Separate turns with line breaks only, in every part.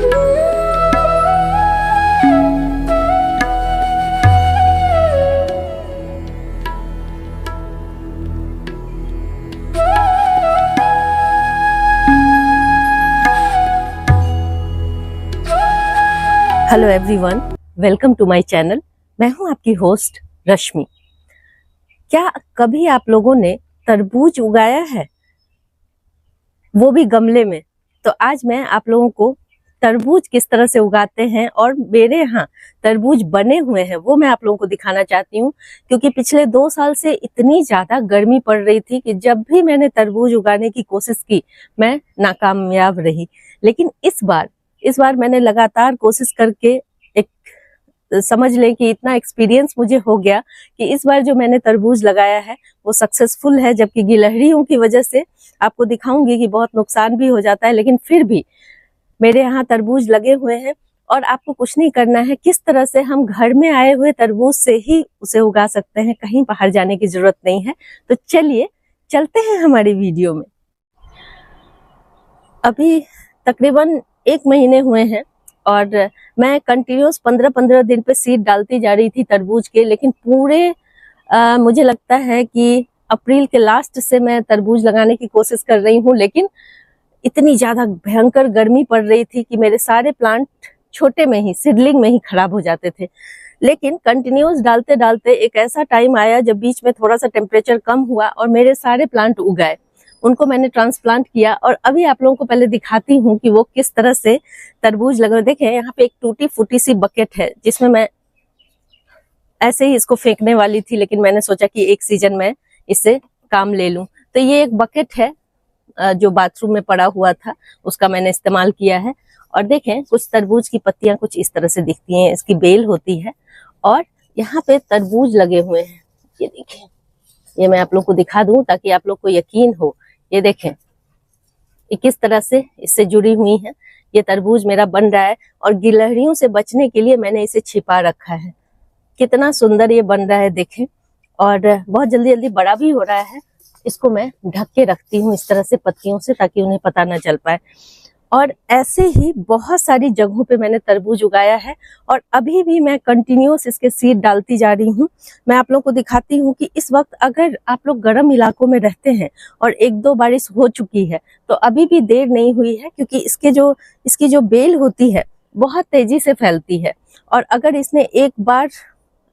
Hello everyone, welcome to my channel. मैं हूं आपकी होस्ट रश्मि। क्या कभी आप लोगों ने तरबूज उगाया है, वो भी गमले में? तो आज मैं आप लोगों को तरबूज किस तरह से उगाते हैं और मेरे यहाँ तरबूज बने हुए हैं वो मैं आप लोगों को दिखाना चाहती हूँ। क्योंकि पिछले 2 साल से इतनी ज्यादा गर्मी पड़ रही थी कि जब भी मैंने तरबूज उगाने की कोशिश की मैं नाकामयाब रही। लेकिन इस बार मैंने लगातार कोशिश करके एक समझ लें कि इतना एक्सपीरियंस मुझे हो गया कि इस बार जो मैंने तरबूज लगाया है वो सक्सेसफुल है। जबकि गिलहरियों की वजह से आपको दिखाऊंगी कि बहुत नुकसान भी हो जाता है, लेकिन फिर भी मेरे यहाँ तरबूज लगे हुए हैं। और आपको कुछ नहीं करना है, किस तरह से हम घर में आए हुए तरबूज से ही उसे उगा सकते हैं, कहीं बाहर जाने की जरूरत नहीं है। तो चलिए चलते हैं हमारी वीडियो में। अभी तकरीबन 1 महीने हुए हैं और मैं कंटिन्यूस 15-15 दिन पे सीड डालती जा रही थी तरबूज के। लेकिन पूरे मुझे लगता है कि अप्रैल के लास्ट से मैं तरबूज लगाने की कोशिश कर रही हूँ। लेकिन इतनी ज्यादा भयंकर गर्मी पड़ रही थी कि मेरे सारे प्लांट छोटे में ही, सीडलिंग में ही खराब हो जाते थे। लेकिन कंटिन्यूस डालते डालते एक ऐसा टाइम आया जब बीच में थोड़ा सा टेम्परेचर कम हुआ और मेरे सारे प्लांट उग गए। उनको मैंने ट्रांसप्लांट किया और अभी आप लोगों को पहले दिखाती हूँ कि वो किस तरह से तरबूज लगे। देखें, यहाँ पे एक टूटी फूटी सी बकेट है जिसमें मैं ऐसे ही इसको फेंकने वाली थी, लेकिन मैंने सोचा कि एक सीजन में इससे काम ले लूं। तो ये एक बकेट है जो बाथरूम में पड़ा हुआ था, उसका मैंने इस्तेमाल किया है। और देखें, कुछ तरबूज की पत्तियां कुछ इस तरह से दिखती हैं, इसकी बेल होती है और यहाँ पे तरबूज लगे हुए हैं। ये देखें, ये मैं आप लोग को दिखा दूं ताकि आप लोग को यकीन हो। ये देखें, ये किस तरह से इससे जुड़ी हुई है। ये तरबूज मेरा बन रहा है और गिलहरियों से बचने के लिए मैंने इसे छिपा रखा है। कितना सुंदर ये बन रहा है देखें, और बहुत जल्दी जल्दी बड़ा भी हो रहा है। इसको मैं ढक के रखती हूँ इस तरह से पत्तियों से, ताकि उन्हें पता ना चल पाए। और ऐसे ही बहुत सारी जगहों पे मैंने तरबूज उगाया है और अभी भी मैं कंटिन्यूस इसके सीड डालती जा रही हूँ। मैं आप लोगों को दिखाती हूँ कि इस वक्त अगर आप लोग गर्म इलाकों में रहते हैं और 1-2 बारिश हो चुकी है तो अभी भी देर नहीं हुई है, क्योंकि इसकी जो बेल होती है बहुत तेजी से फैलती है। और अगर इसने एक बार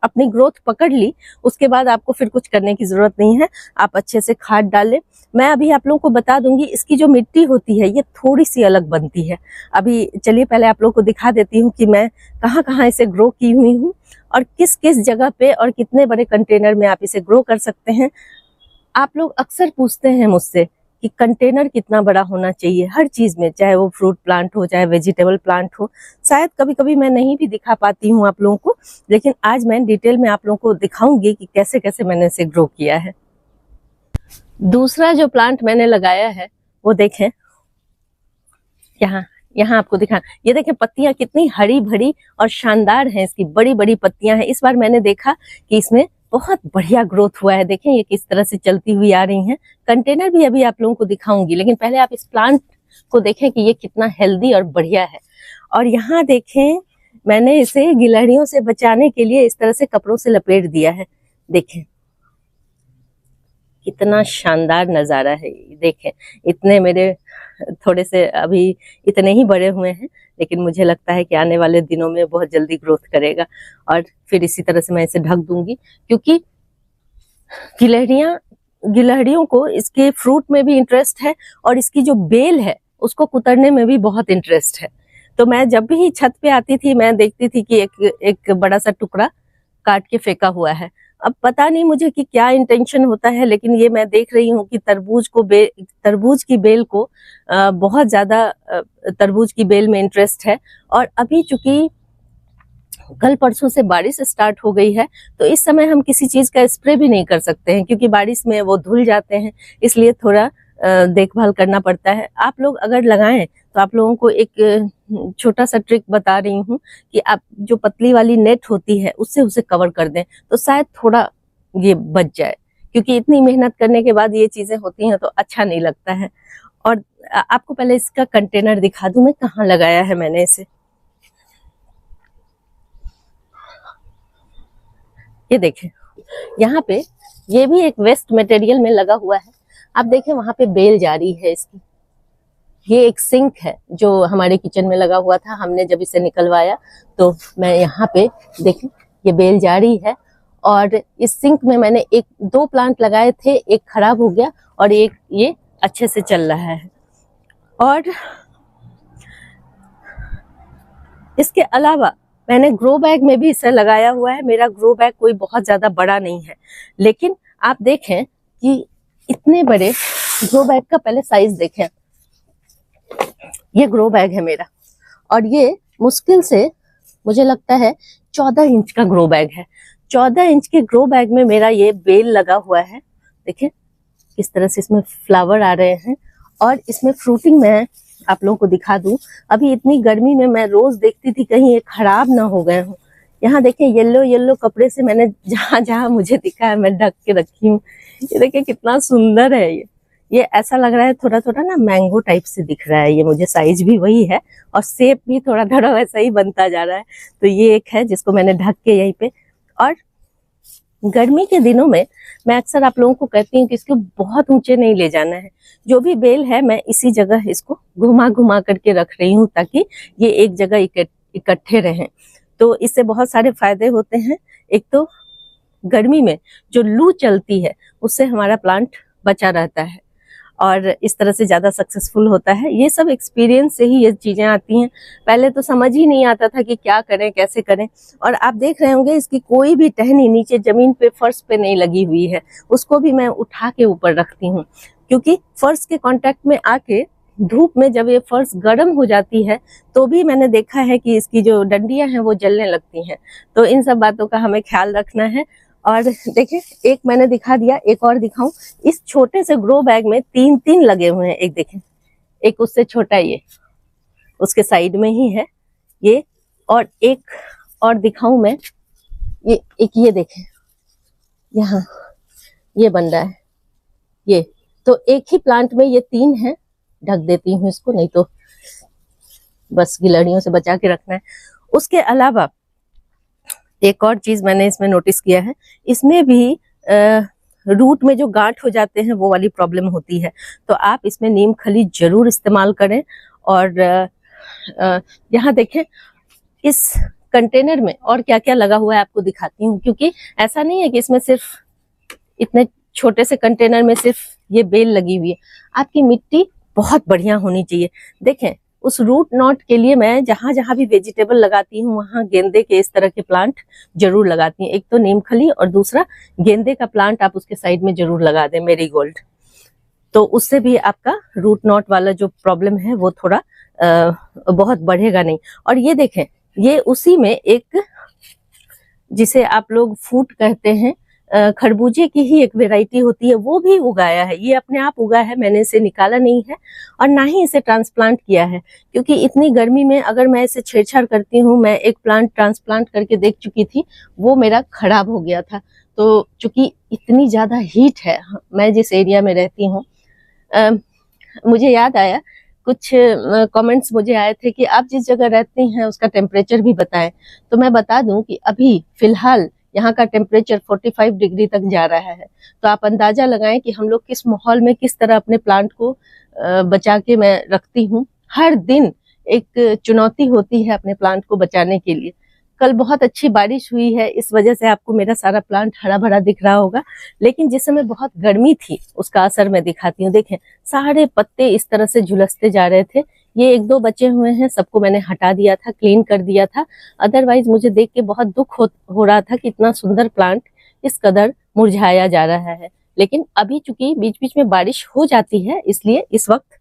अपनी ग्रोथ पकड़ ली, उसके बाद आपको फिर कुछ करने की जरूरत नहीं है। आप अच्छे से खाद डालें। मैं अभी आप लोगों को बता दूंगी, इसकी जो मिट्टी होती है ये थोड़ी सी अलग बनती है। अभी चलिए पहले आप लोगों को दिखा देती हूँ कि मैं कहाँ कहाँ इसे ग्रो की हुई हूँ और किस किस जगह पे और कितने बड़े कंटेनर में आप इसे ग्रो कर सकते हैं। आप लोग अक्सर पूछते हैं मुझसे कि कंटेनर कितना बड़ा होना चाहिए हर चीज में, चाहे वो फ्रूट प्लांट हो चाहे वेजिटेबल प्लांट हो। शायद कभी कभी मैं नहीं भी दिखा पाती हूँ आप लोगों को, लेकिन आज मैं डिटेल में आप लोगों को दिखाऊंगी कि कैसे कैसे मैंने इसे ग्रो किया है। दूसरा जो प्लांट मैंने लगाया है वो देखें, यहाँ आपको दिखा, ये देखें पत्तियां कितनी हरी भरी और शानदार हैं, इसकी बड़ी बड़ी पत्तियां हैं। इस बार मैंने देखा कि इसमें बहुत बढ़िया ग्रोथ हुआ है। देखें ये किस तरह से चलती हुई आ रही हैं। कंटेनर भी अभी आप लोगों को दिखाऊंगी, लेकिन पहले आप इस प्लांट को देखें कि ये कितना हेल्दी और बढ़िया है। और यहाँ देखें, मैंने इसे गिलहरियों से बचाने के लिए इस तरह से कपड़ों से लपेट दिया है। देखें कितना शानदार नजारा है। देखें, इतने मेरे थोड़े से अभी इतने ही बड़े हुए हैं, लेकिन मुझे लगता है कि आने वाले दिनों में बहुत जल्दी ग्रोथ करेगा। और फिर इसी तरह से मैं इसे ढक दूंगी, क्योंकि गिलहरियों को इसके फ्रूट में भी इंटरेस्ट है और इसकी जो बेल है उसको कुतरने में भी बहुत इंटरेस्ट है। तो मैं जब भी छत पे आती थी मैं देखती थी कि एक बड़ा सा टुकड़ा काट के फेंका हुआ है। अब पता नहीं मुझे कि क्या इंटेंशन होता है, लेकिन ये मैं देख रही हूँ कि तरबूज की बेल को बहुत ज्यादा तरबूज की बेल में इंटरेस्ट है। और अभी चूंकि कल परसों से बारिश स्टार्ट हो गई है तो इस समय हम किसी चीज का स्प्रे भी नहीं कर सकते हैं, क्योंकि बारिश में वो धुल जाते हैं, इसलिए थोड़ा देखभाल करना पड़ता है। आप लोग अगर लगाएं तो आप लोगों को एक छोटा सा ट्रिक बता रही हूँ कि आप जो पतली वाली नेट होती है उससे उसे कवर कर दें तो शायद थोड़ा ये बच जाए, क्योंकि इतनी मेहनत करने के बाद ये चीजें होती हैं तो अच्छा नहीं लगता है। और आपको पहले इसका कंटेनर दिखा दूं मैं कहाँ लगाया है मैंने इसे। ये देखें, यहाँ पे ये भी एक वेस्ट मटेरियल में लगा हुआ है। आप देखें वहां पे बेल जारी है इसकी। ये एक सिंक है जो हमारे किचन में लगा हुआ था, हमने जब इसे निकलवाया तो मैं यहाँ पे देखें ये बेल जारी है। और इस सिंक में मैंने दो प्लांट लगाए थे, एक खराब हो गया और एक ये अच्छे से चल रहा है। और इसके अलावा मैंने ग्रो बैग में भी इसे लगाया हुआ है। मेरा ग्रो बैग कोई बहुत ज्यादा बड़ा नहीं है, लेकिन आप देखें कि इतने बड़े ग्रो बैग का पहले साइज देखें। ये ग्रो बैग है मेरा और ये मुश्किल से मुझे लगता है 14 इंच का ग्रो बैग है। 14 इंच के ग्रो बैग में मेरा ये बेल लगा हुआ है। देखिए किस तरह से इसमें फ्लावर आ रहे हैं और इसमें फ्रूटिंग मैं आप लोगों को दिखा दूं। अभी इतनी गर्मी में मैं रोज देखती थी कहीं ये खराब ना हो गए हों। यहाँ देखें येलो येलो कपड़े से मैंने जहां जहां मुझे दिखा है मैं ढक के रखी हूँ। ये देखिए कितना सुंदर है ये ऐसा लग रहा है थोड़ा थोड़ा ना मैंगो टाइप से दिख रहा है। ये मुझे साइज भी वही है और शेप भी थोड़ा थोड़ा वैसा ही बनता जा रहा है। तो ये एक है जिसको मैंने ढक के यहीं पे। और गर्मी के दिनों में मैं अक्सर आप लोगों को कहती हूँ कि इसको बहुत ऊंचे नहीं ले जाना है। जो भी बेल है मैं इसी जगह इसको घुमा घुमा करके रख रही हूँ ताकि ये एक जगह इकट्ठे रहें। तो इससे बहुत सारे फायदे होते हैं। एक तो गर्मी में जो लू चलती है उससे हमारा प्लांट बचा रहता है और इस तरह से ज्यादा सक्सेसफुल होता है। ये सब एक्सपीरियंस से ही ये चीजें आती हैं। पहले तो समझ ही नहीं आता था कि क्या करें कैसे करें। और आप देख रहे होंगे इसकी कोई भी टहनी नीचे जमीन पे फर्श पे नहीं लगी हुई है, उसको भी मैं उठा के ऊपर रखती हूँ क्योंकि फर्श के कांटेक्ट में आके धूप में जब ये फर्श गर्म हो जाती है तो भी मैंने देखा है कि इसकी जो डंडियां हैं वो जलने लगती हैं। तो इन सब बातों का हमें ख्याल रखना है। और देखिए एक मैंने दिखा दिया, एक और दिखाऊं। इस छोटे से ग्रो बैग में 3 लगे हुए हैं। एक देखें, एक उससे छोटा ये उसके साइड में ही है ये, और एक और दिखाऊं मैं। ये देखें यहाँ ये बन रहा है ये। तो एक ही प्लांट में ये 3 है। ढक देती हूँ इसको, नहीं तो बस गिलहरियों से बचा के रखना है। उसके अलावा एक और चीज मैंने इसमें नोटिस किया है, इसमें भी रूट में जो गांठ हो जाते हैं वो वाली प्रॉब्लम होती है। तो आप इसमें नीम खली जरूर इस्तेमाल करें। और यहाँ देखें इस कंटेनर में और क्या क्या लगा हुआ है आपको दिखाती हूँ, क्योंकि ऐसा नहीं है कि इसमें सिर्फ इतने छोटे से कंटेनर में सिर्फ ये बेल लगी हुई है। आपकी मिट्टी बहुत बढ़िया होनी चाहिए। देखें उस रूट नॉट के लिए मैं जहां जहां भी वेजिटेबल लगाती हूँ वहां गेंदे के इस तरह के प्लांट जरूर लगाती हूँ। एक तो नीम खली और दूसरा गेंदे का प्लांट आप उसके साइड में जरूर लगा दें, मेरीगोल्ड। तो उससे भी आपका रूट नॉट वाला जो प्रॉब्लम है वो थोड़ा बहुत बढ़ेगा नहीं। और ये देखें ये उसी में एक जिसे आप लोग फूट कहते हैं, खरबूजे की ही एक वैरायटी होती है, वो भी उगाया है। ये अपने आप उगा है, मैंने इसे निकाला नहीं है और ना ही इसे ट्रांसप्लांट किया है, क्योंकि इतनी गर्मी में अगर मैं इसे छेड़छाड़ करती हूँ। मैं एक प्लांट ट्रांसप्लांट करके देख चुकी थी, वो मेरा खराब हो गया था। तो चूंकि इतनी ज्यादा हीट है, मैं जिस एरिया में रहती हूँ, मुझे याद आया कुछ कमेंट्स मुझे आए थे कि आप जिस जगह रहती हैं उसका टेम्परेचर भी बताएं। तो मैं बता दूं कि अभी फिलहाल यहाँ का टेम्परेचर 45 डिग्री तक जा रहा है। तो आप अंदाजा लगाएं कि हम लोग किस माहौल में किस तरह अपने प्लांट को बचा के मैं रखती हूँ। हर दिन एक चुनौती होती है अपने प्लांट को बचाने के लिए। कल बहुत अच्छी बारिश हुई है, इस वजह से आपको मेरा सारा प्लांट हरा भरा दिख रहा होगा, लेकिन जिस समय बहुत गर्मी थी उसका असर मैं दिखाती हूँ। देखें सारे पत्ते इस तरह से झुलसते जा रहे थे। ये 1-2 बचे हुए हैं, सबको मैंने हटा दिया था, क्लीन कर दिया था। अदरवाइज मुझे देख के बहुत दुख हो रहा था कि इतना सुंदर प्लांट इस कदर मुरझाया जा रहा है। लेकिन अभी चूंकि बीच बीच में बारिश हो जाती है, इसलिए इस वक्त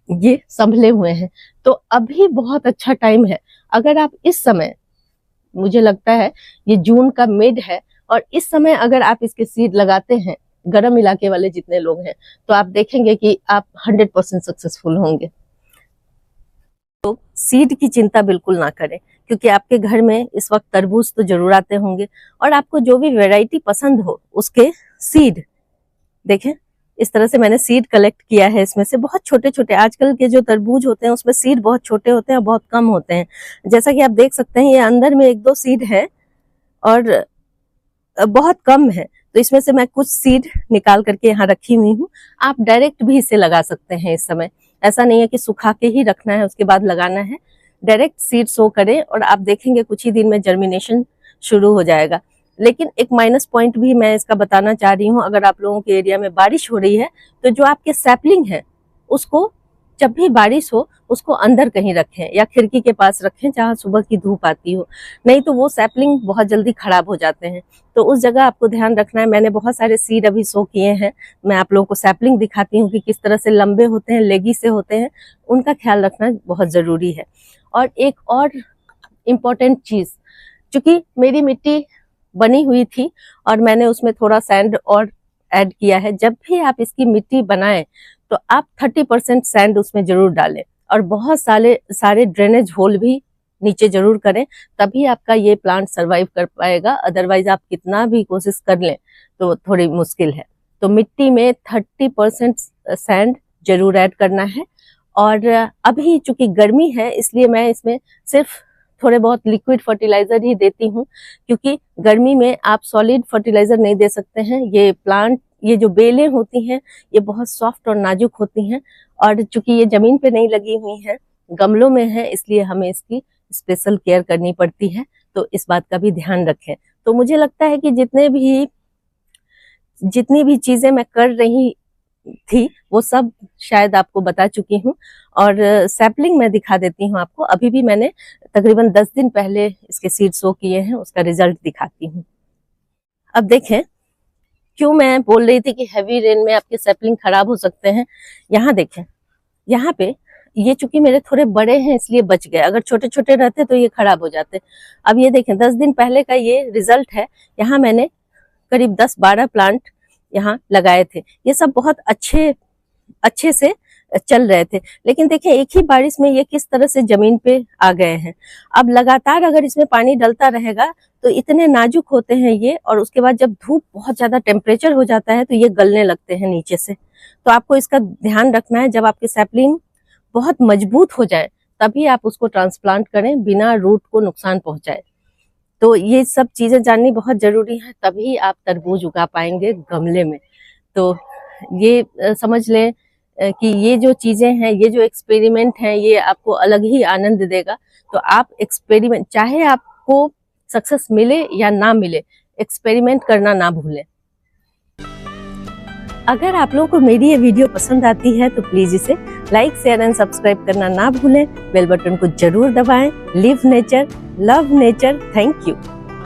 ये संभले हुए हैं। तो अभी बहुत अच्छा टाइम है। अगर आप इस समय, मुझे लगता है ये जून का मिड है, और इस समय अगर आप इसके सीड लगाते हैं, गर्म इलाके वाले जितने लोग हैं, तो आप देखेंगे कि आप 100% सक्सेसफुल होंगे। तो सीड की चिंता बिल्कुल ना करें, क्योंकि आपके घर में इस वक्त तरबूज तो जरूर आते होंगे, और आपको जो भी वैरायटी पसंद हो उसके सीड देखें इस तरह से मैंने सीड कलेक्ट किया है। इसमें से बहुत छोटे छोटे, आजकल के जो तरबूज होते हैं उसमें सीड बहुत छोटे होते हैं और बहुत कम होते हैं। जैसा कि आप देख सकते हैं, ये अंदर में 1-2 सीड है और बहुत कम है। तो इसमें से मैं कुछ सीड निकाल करके यहाँ रखी हुई हूँ। आप डायरेक्ट भी इसे लगा सकते हैं इस समय, ऐसा नहीं है कि सुखा के ही रखना है उसके बाद लगाना है। डायरेक्ट सीड सो करें और आप देखेंगे कुछ ही दिन में जर्मिनेशन शुरू हो जाएगा। लेकिन एक माइनस पॉइंट भी मैं इसका बताना चाह रही हूँ, अगर आप लोगों के एरिया में बारिश हो रही है तो जो आपके सैपलिंग है उसको जब भी बारिश हो उसको अंदर कहीं रखें या खिड़की के पास रखें जहां सुबह की धूप आती हो, नहीं तो वो सैपलिंग बहुत जल्दी खराब हो जाते हैं। तो उस जगह आपको ध्यान रखना है। मैंने बहुत सारे सीड अभी सो किए हैं, मैं आप लोगों को सैपलिंग दिखाती हूँ कि किस तरह से लंबे होते हैं, लेगी से होते हैं, उनका ख्याल रखना बहुत जरूरी है। और एक और इम्पोर्टेंट चीज, चूंकि मेरी मिट्टी बनी हुई थी और मैंने उसमें थोड़ा सैंड और ऐड किया है, जब भी आप इसकी मिट्टी बनाएं तो आप 30% सैंड उसमें जरूर डालें और बहुत सारे ड्रेनेज होल भी नीचे जरूर करें, तभी आपका ये प्लांट सरवाइव कर पाएगा। अदरवाइज आप कितना भी कोशिश कर लें तो थोड़ी मुश्किल है। तो मिट्टी में 30% सैंड जरूर ऐड करना है। और अभी चूंकि गर्मी है इसलिए मैं इसमें सिर्फ थोड़े बहुत लिक्विड फर्टिलाइजर ही देती हूँ, क्योंकि गर्मी में आप सॉलिड फर्टिलाइजर नहीं दे सकते हैं। ये जो बेलें होती हैं ये बहुत सॉफ्ट और नाजुक होती हैं, और चूंकि ये जमीन पे नहीं लगी हुई हैं, गमलों में है, इसलिए हमें इसकी स्पेशल केयर करनी पड़ती है। तो इस बात का भी ध्यान रखें। तो मुझे लगता है कि जितनी भी चीजें मैं कर रही थी वो सब शायद आपको बता चुकी हूँ। और सैपलिंग मैं दिखा देती हूँ आपको। अभी भी मैंने तकरीबन 10 दिन पहले इसके सीड सो किए हैं, उसका रिजल्ट दिखाती हूँ। अब देखें क्यों मैं बोल रही थी कि हैवी रेन में आपके सैपलिंग खराब हो सकते हैं। यहाँ देखें, यहाँ पे ये चूंकि मेरे थोड़े बड़े हैं इसलिए बच गए, अगर छोटे छोटे रहते तो ये खराब हो जाते। अब ये देखें 10 दिन पहले का ये रिजल्ट है। यहाँ मैंने करीब 10-12 प्लांट यहाँ लगाए थे, ये सब बहुत अच्छे से चल रहे थे। लेकिन देखें एक ही बारिश में ये किस तरह से जमीन पे आ गए हैं। अब लगातार अगर इसमें पानी डलता रहेगा तो इतने नाजुक होते हैं ये, और उसके बाद जब धूप बहुत ज्यादा टेम्परेचर हो जाता है तो ये गलने लगते हैं नीचे से। तो आपको इसका ध्यान रखना है, जब आपके सैपलिंग बहुत मजबूत हो जाए तभी आप उसको ट्रांसप्लांट करें बिना रूट को नुकसान पहुंचाए। तो ये सब चीजें जाननी बहुत जरूरी है, तभी आप तरबूज उगा पाएंगे गमले में। तो ये समझ लें कि ये जो चीजें हैं, ये जो एक्सपेरिमेंट है, ये आपको अलग ही आनंद देगा। तो आप एक्सपेरिमेंट, चाहे आपको सक्सेस मिले या ना मिले, एक्सपेरिमेंट करना ना भूलें। अगर आप लोगों को मेरी ये वीडियो पसंद आती है तो प्लीज इसे लाइक, शेयर एंड सब्सक्राइब करना ना भूलें। बेल बटन को जरूर दबाएं। Live nature, love nature. Thank you.